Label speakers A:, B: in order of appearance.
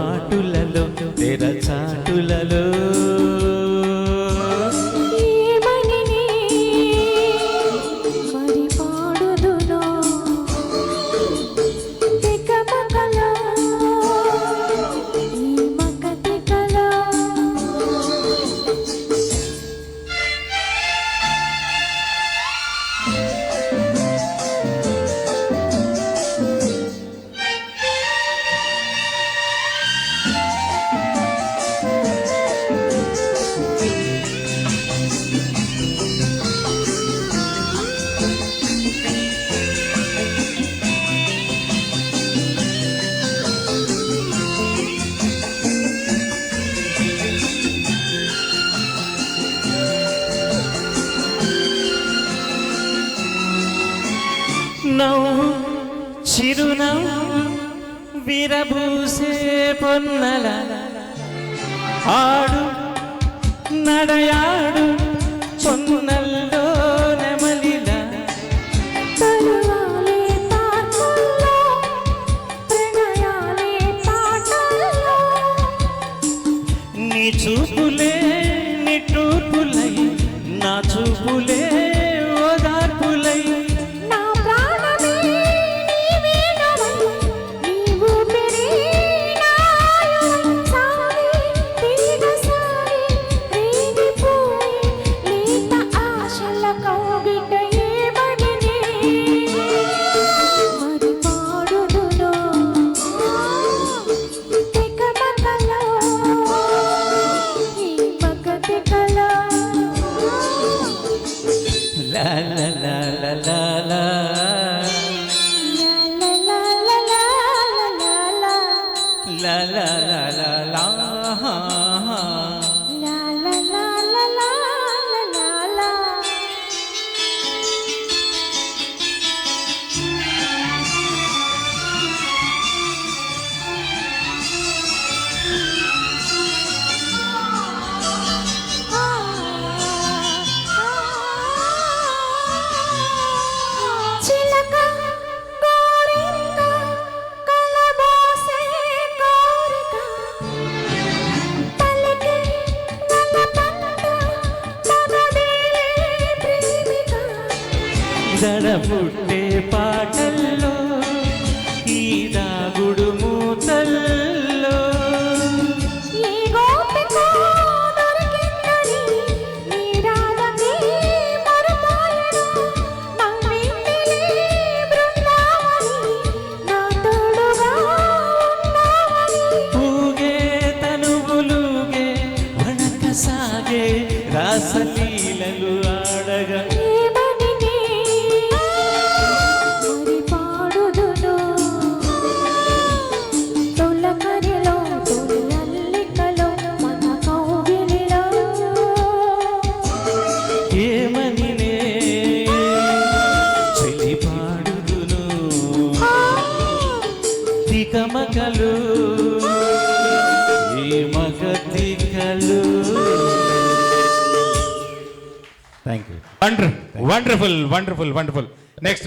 A: మాటులలో తెరచాటులలో నవ్వు చిరునవ్వు విరబూసే పొన్నల ఆడు నడయాడు పొన్నల్లో నెమలిల నీ చూపులే నిట్టూర్పులై నా చూపులే ఓదార్పులై la la la la la la la la la la దడపుట్టే పాటల్లో ఈ దాగుడు మూతల్లో ఊగే తనువులుగే వణక సాగే రాసలీలలు ఆడగా ఏమనినే చెలి పాడుదును తికమకలు ఈ మగతికలు. Thank you.
B: Wonderful wonderful wonderful. Next